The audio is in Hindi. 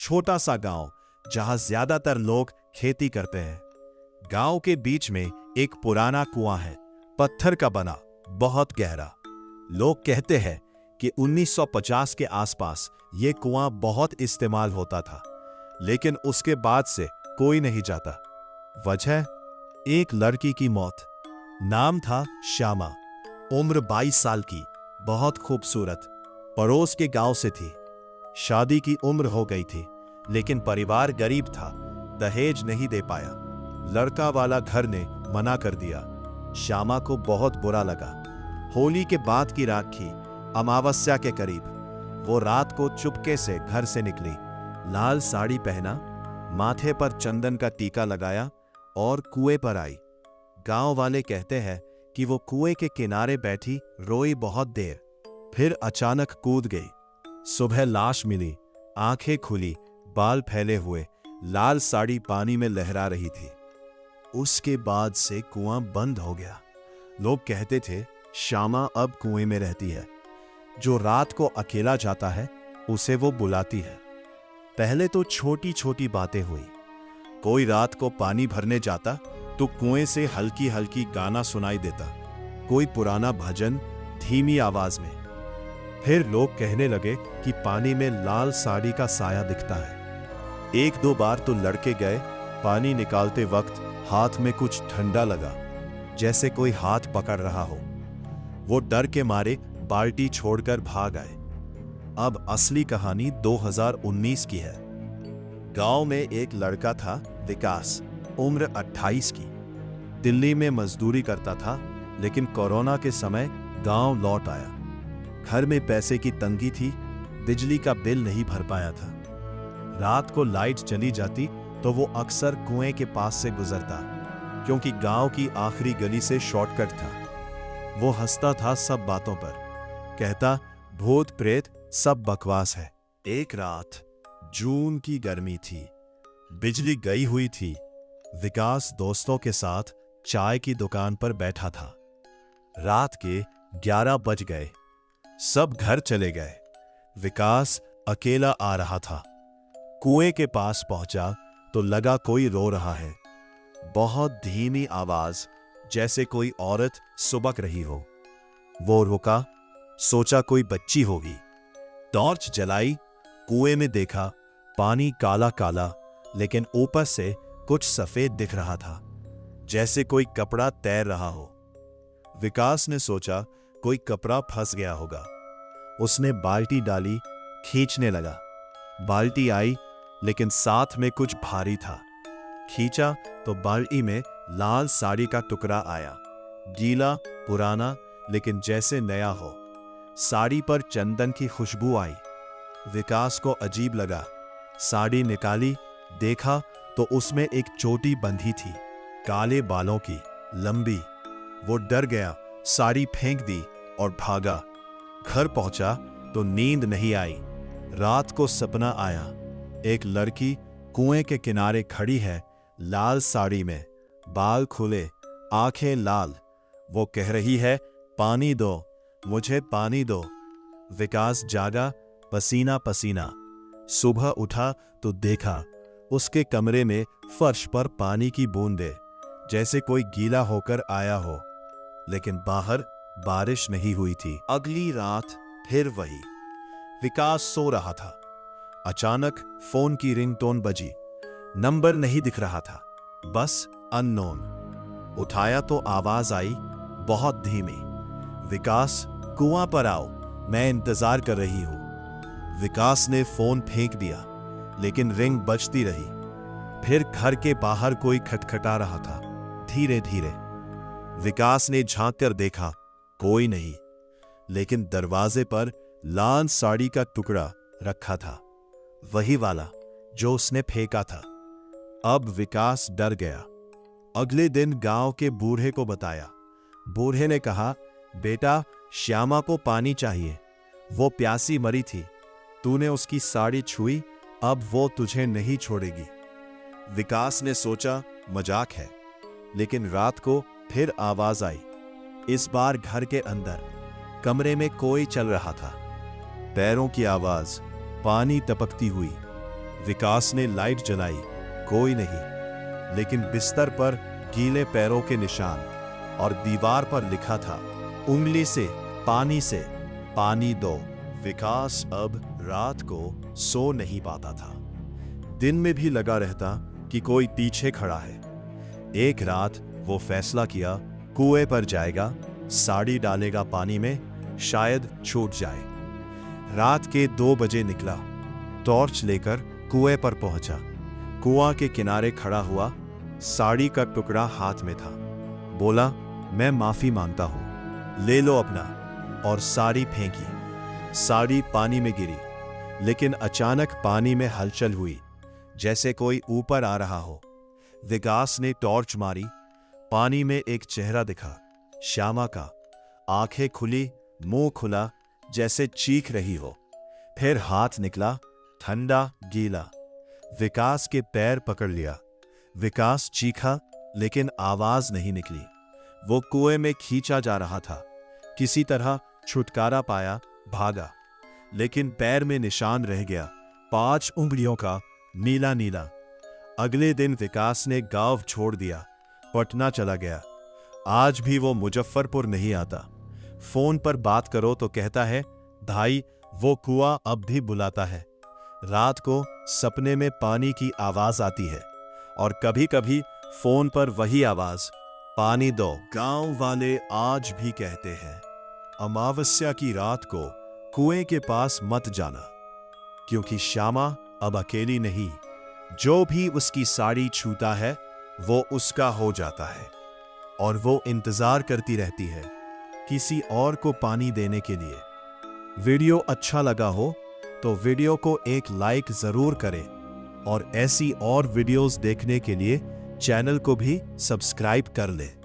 छोटा सा गांव जहां ज्यादातर लोग खेती करते हैं। गांव के बीच में एक पुराना कुआं है, पत्थर का बना, बहुत गहरा। लोग कहते हैं कि 1950 के आसपास ये कुआं बहुत इस्तेमाल होता था, लेकिन उसके बाद से कोई नहीं जाता। वजह, एक लड़की की मौत। नाम था श्यामा, उम्र 22 साल की, बहुत खूबसूरत, पड़ोस के गांव से थी। शादी की उम्र हो गई थी, लेकिन परिवार गरीब था, दहेज नहीं दे पाया। लड़का वाला घर ने मना कर दिया। श्यामा को बहुत बुरा लगा। होली के बाद की राखी, अमावस्या के करीब, वो रात को चुपके से घर से निकली। लाल साड़ी पहना, माथे पर चंदन का टीका लगाया और कुएं पर आई। गांव वाले कहते हैं कि वो कुएं के किनारे बैठी रोई बहुत देर, फिर अचानक कूद गई। सुबह लाश मिली, आंखें खुली, बाल फैले हुए, लाल साड़ी पानी में लहरा रही थी। उसके बाद से कुआं बंद हो गया। लोग कहते थे श्यामा अब कुएं में रहती है। जो रात को अकेला जाता है उसे वो बुलाती है। पहले तो छोटी छोटी बातें हुई। कोई रात को पानी भरने जाता तो कुएं से हल्की हल्की गाना सुनाई देता, कोई पुराना भजन धीमी आवाज में। फिर लोग कहने लगे कि पानी में लाल साड़ी का साया दिखता है। एक दो बार तो लड़के गए, पानी निकालते वक्त हाथ में कुछ ठंडा लगा, जैसे कोई हाथ पकड़ रहा हो। वो डर के मारे बाल्टी छोड़कर भाग आए। अब असली कहानी 2019 की है। गांव में एक लड़का था, विकास, उम्र 28 की। दिल्ली में मजदूरी करता था, लेकिन कोरोना के समय गांव लौट आया। घर में पैसे की तंगी थी, बिजली का बिल नहीं भर पाया था। रात को लाइट चली जाती तो वो अक्सर कुएं के पास से गुजरता, क्योंकि गांव की आखिरी गली से शॉर्टकट था। वो हंसता था सब बातों पर, कहता भूत प्रेत सब बकवास है। एक रात, जून की गर्मी थी, बिजली गई हुई थी। विकास दोस्तों के साथ चाय की दुकान पर बैठा था। रात के 11 बज गए, सब घर चले गए। विकास अकेला आ रहा था। कुएं के पास पहुंचा तो लगा कोई रो रहा है, बहुत धीमी आवाज, जैसे कोई औरत सुबक रही हो। वो रुका, सोचा कोई बच्ची होगी। टॉर्च जलाई, कुएं में देखा, पानी काला काला, लेकिन ऊपर से कुछ सफेद दिख रहा था, जैसे कोई कपड़ा तैर रहा हो। विकास ने सोचा कोई कपड़ा फंस गया होगा। उसने बाल्टी डाली, खींचने लगा। बाल्टी आई, लेकिन साथ में कुछ भारी था। खींचा तो बाल्टी में लाल साड़ी का टुकड़ा आया, गीला, पुराना, लेकिन जैसे नया हो। साड़ी पर चंदन की खुशबू आई। विकास को अजीब लगा। साड़ी निकाली, देखा तो उसमें एक चोटी बंधी थी, काले बालों की, लंबी। वो डर गया, साड़ी फेंक दी और भागा। घर पहुंचा तो नींद नहीं आई। रात को सपना आया, एक लड़की कुएं के किनारे खड़ी है, लाल साड़ी में, बाल खुले, आंखें लाल। वो कह रही है पानी दो, मुझे पानी दो। विकास जागा, पसीना पसीना। सुबह उठा तो देखा उसके कमरे में फर्श पर पानी की बूंदें, जैसे कोई गीला होकर आया हो, लेकिन बाहर बारिश नहीं हुई थी। अगली रात फिर वही। विकास सो रहा था। अचानक फोन की रिंगटोन बजी। नंबर नहीं दिख रहा था, बस अननोन। उठाया तो आवाज आई, बहुत धीमी, विकास कुआं पर आओ, मैं इंतजार कर रही हूं। विकास ने फोन फेंक दिया, लेकिन रिंग बजती रही। फिर घर के बाहर कोई खटखटा रहा था, धीरे धीरे। विकास ने झांक कर देखा, कोई नहीं, लेकिन दरवाजे पर लाल साड़ी का टुकड़ा रखा था, वही वाला जो उसने फेंका था। अब विकास डर गया। अगले दिन गांव के बूढ़े को बताया। बूढ़े ने कहा, बेटा श्यामा को पानी चाहिए, वो प्यासी मरी थी, तूने उसकी साड़ी छुई, अब वो तुझे नहीं छोड़ेगी। विकास ने सोचा मजाक है, लेकिन रात को फिर आवाज आई। इस बार घर के अंदर, कमरे में कोई चल रहा था। पैरों की आवाज, पानी टपकती हुई। विकास ने लाइट जलाई, कोई नहीं, लेकिन बिस्तर पर गीले पैरों के निशान और दीवार पर लिखा था, उंगली से पानी दो। विकास अब रात को सो नहीं पाता था। दिन में भी लगा रहता कि कोई पीछे खड़ा है। एक रात वो फैसला किया, कुएं पर जाएगा, साड़ी डालेगा पानी में, शायद छूट जाए। रात के 2 बजे निकला, टॉर्च लेकर कुएं पर पहुंचा। कुआं के किनारे खड़ा हुआ, साड़ी का टुकड़ा हाथ में था। बोला, मैं माफी मांगता हूं, ले लो अपना। और साड़ी फेंकी। साड़ी पानी में गिरी, लेकिन अचानक पानी में हलचल हुई, जैसे कोई ऊपर आ रहा हो। विकास ने टॉर्च मारी, पानी में एक चेहरा दिखा, श्यामा का। आंखें खुली, मुंह खुला, जैसे चीख रही हो। फिर हाथ निकला, ठंडा, गीला। विकास के पैर पकड़ लिया। विकास चीखा, लेकिन आवाज नहीं निकली। वो कुएं में खींचा जा रहा था। किसी तरह छुटकारा पाया, भागा, लेकिन पैर में निशान रह गया, 5 उंगलियों का, नीला नीला। अगले दिन विकास ने गांव छोड़ दिया, पटना चला गया। आज भी वो मुजफ्फरपुर नहीं आता। फोन पर बात करो तो कहता है, भाई वो कुआं अब भी बुलाता है। रात को सपने में पानी की आवाज आती है, और कभी कभी फोन पर वही आवाज, पानी दो। गांव वाले आज भी कहते हैं, अमावस्या की रात को कुएं के पास मत जाना, क्योंकि श्यामा अब अकेली नहीं। जो भी उसकी साड़ी छूता है वो उसका हो जाता है, और वो इंतजार करती रहती है किसी और को पानी देने के लिए। वीडियो अच्छा लगा हो तो वीडियो को एक लाइक जरूर करें, और ऐसी और वीडियोस देखने के लिए चैनल को भी सब्सक्राइब कर लें।